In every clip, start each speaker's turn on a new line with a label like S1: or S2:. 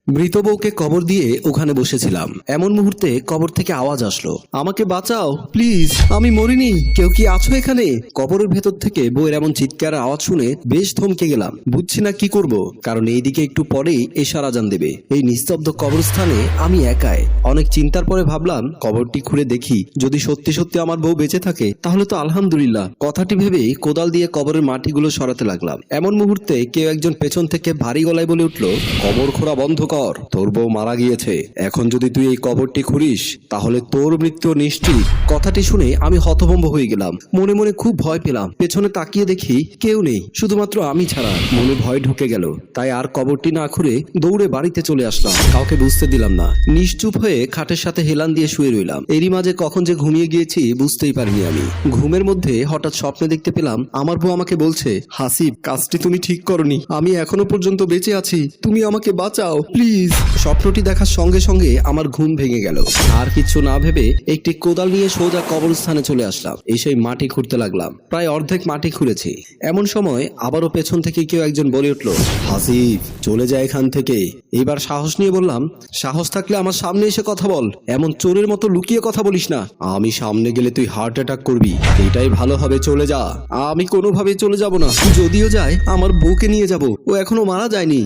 S1: মৃত বউকে কবর দিয়ে ওখানে বসেছিলাম, এমন মুহূর্তে কবর থেকে আওয়াজ আসলো, আমাকে বাঁচাও প্লিজ, আমি মরিনি, কেউ কি আছো এখানে? কবরের ভেতর থেকে বউয়ের এমন চিৎকারের আওয়াজ শুনে বেশ থমকে গেলাম। বুঝছি না কি করব, কারণ এইদিকে একটু পরেই এশার আজান দেবে। এই নিস্তব্ধ কবরস্থানে আমি একাই। অনেক চিন্তার পরে ভাবলাম কবরটি খুলে দেখি, যদি সত্যি সত্যি আমার বউ বেঁচে থাকে তাহলে তো আলহামদুলিল্লাহ। কথাটি ভেবে কোদাল দিয়ে কবরের মাটিগুলো সরাতে লাগলাম। এমন মুহূর্তে কেউ একজন পেছন থেকে ভারী গলায় বলে উঠল, কবর খোঁড়া বন্ধ কর, তোর বউ মারা গিয়েছে, এখন যদি তুই এই কবরটি খুঁড়িস তাহলে তোর মৃত্যু নিশ্চিত। কথাটি শুনে আমি হতভম্ব হয়ে গেলাম, মনে মনে খুব ভয় পেলাম। পেছনে তাকিয়ে দেখি কেউ নেই, শুধুমাত্র আমি ছাড়া। মনে ভয় ঢুকে গেল, তাই আর কবরটি না খুঁড়ে দৌড়ে বাড়িতে চলে আসলাম। কাউকে বুঝতে দিলাম না, নিশ্চুপ হয়ে খাটের সাথে হেলান দিয়ে শুয়ে রইলাম। এরই মাঝে কখন যে ঘুমিয়ে গিয়েছি বুঝতেই পারিনি আমি। ঘুমের মধ্যে হঠাৎ স্বপ্নে দেখতে পেলাম আমার বউ আমাকে বলছে, হাসিব, কাজটি তুমি ঠিক করনি, আমি এখনো পর্যন্ত বেঁচে আছি, তুমি আমাকে বাঁচাও প্লিজ। স্বপ্নটি দেখার সঙ্গে সঙ্গে আমার ঘুম ভেঙে গেল। আর কিছু না ভেবে একটি কোদাল নিয়ে সোজা কবরস্থানে চলে আসলাম। এসেই মাটি খুঁড়তে লাগলাম। প্রায় অর্ধেক মাটি খুঁড়েছি। এমন সময় আবারও পেছন থেকে কেউ একজন বলে উঠল, হাসিব, চলে যায় এখান থেকে। এবার সাহস নিয়ে বললাম, সাহস থাকলে আমার সামনে এসে কথা বল, এমন চোরের মতো লুকিয়ে কথা বলিস না। আমি সামনে গেলে তুই হার্ট অ্যাটাক করবি, এটাই ভালো হবে, চলে যা। আমি কোনোভাবেই চলে যাব না, যদিও যায় আমার বউকে নিয়ে যাব, ও এখনো মারা যায়নি।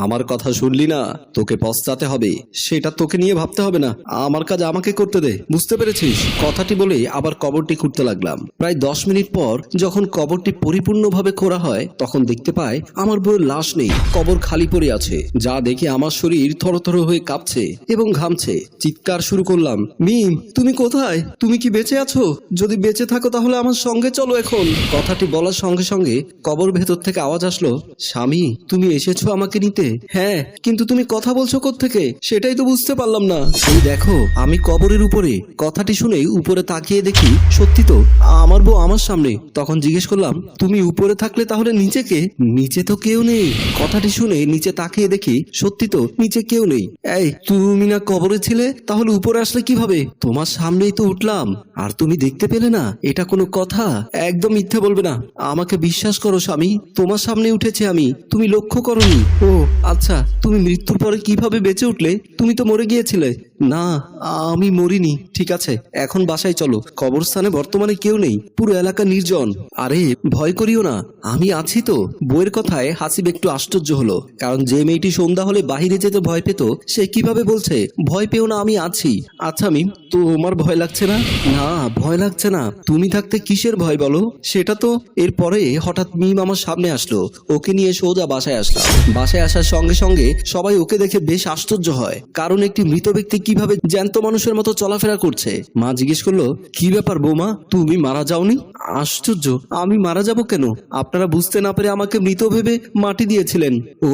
S1: আমার কথা শুনলি না, তোকে পস্তাতে হবে, সেটা তোকে নিয়ে ভাবতে হবে না, আমার কাজ আমাকে করতে দে, বুঝতে পেরেছিস? কথাটি বলে আবার কবরটি খুঁড়তে লাগলাম। প্রায় 10 মিনিট পর যখন কবরটি পরিপূর্ণভাবে খোঁড়া হয় তখন দেখতে পাই আমার বউয়ের লাশ নেই, কবর খালি পড়ে আছে। যা দেখে আমার শরীর থরথর হয়ে কাঁপছে এবং ঘামছে। চিৎকার শুরু করলাম, মিম, তুমি কোথায়? তুমি কি বেঁচে আছো? যদি বেঁচে থাকো তাহলে আমার সঙ্গে চলো এখন। কথাটি বলার সঙ্গে সঙ্গে কবর ভেতর থেকে আওয়াজ আসলো, স্বামী, তুমি এসেছো আমাকে নিতে? হ্যাঁ, কিন্তু তুমি কথা বলছো কোত্থেকে সেটাই তো বুঝতে পারলাম না। এই দেখো আমি কবরের উপরে। কথাটি শুনেই উপরে তাকিয়ে দেখি সত্যি তো আমার বউ আমার সামনে। তখন জিজ্ঞেস করলাম, তুমি উপরে থাকলে তাহলে নিচে কে? নিচে তো কেউ নেই। কথাটি শুনে নিচে তাকিয়ে দেখি সত্যি তো নিচে কেউ নেই। এই, তুমি না কবরে ছিলে, তাহলে উপরে আসলে কিভাবে? তোমার সামনেই তো উঠলাম আর তুমি দেখতে পেলে না, এটা কোনো কথা? একদম মিথ্যে বলবে না, আমাকে বিশ্বাস করো স্বামী, তোমার সামনে উঠেছে আমি, তুমি লক্ষ্য করোনি? ও আচ্ছা, তুমি মৃত্যুর পরে কিভাবে বেঁচে উঠলে? তুমি তো মরে গিয়েছিলে। না, আমি মরিনি। ঠিক আছে, এখন বাসায় চলো, কবরস্থানে বর্তমানে কেউ নেই, পুরো এলাকা নির্জন। আরে ভয় করিও না, আমি আছি তো। বইয়ের কথায় হাসিব একটু আশ্চর্য হলো, কারণ যে মেয়েটি সন্ধ্যা হলে বাহিরে যেতে ভয় পেত সে কিভাবে বলছে ভয় পেও না, আমি আছি। আচ্ছা মিম, তোমার ভয় লাগছে না? না, ভয় লাগছে না। তুমি থাকতে কিসের ভয় বলো? সেটা তো। এরপরে হঠাৎ মিম আমার সামনে আসলো, ওকে নিয়ে সোজা বাসায় আসলাম। বাসায় আসার সঙ্গে সঙ্গে সবাই ওকে দেখে বেশ আশ্চর্য হয়, কারণ একটি মৃত ব্যক্তি কিভাবে জ্যান্ত মানুষের মতো চলাফেরা করছে। মা জিজ্ঞেস করলো, কি ব্যাপার বৌমা, তুমি মারা যাওনি? আশ্চর্য, আমি মারা যাব কেন? আপনারা বুঝতে না পেরে আমাকে মৃত ভেবে মাটি দিয়েছিলেন। ও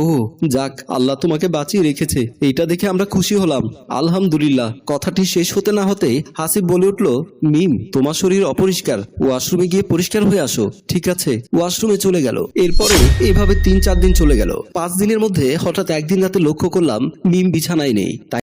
S1: যাক, আল্লাহ তোমাকে বাঁচিয়ে রেখেছে, এটা দেখে আমরা খুশি হলাম, আলহামদুলিল্লাহ। কথাটি শেষ হতে না হতে হাসিব বলে উঠলো, মিম, তোমার শরীর অপরিষ্কার, ওয়াশরুমে গিয়ে পরিষ্কার হয়ে আসো। ঠিক আছে, ওয়াশরুমে চলে গেল। এরপরে এইভাবে 3-4 দিন চলে গেল। 5 দিনের মধ্যে হঠাৎ একদিন রাতে লক্ষ্য করলাম মিম বিছানায় নেই। তাই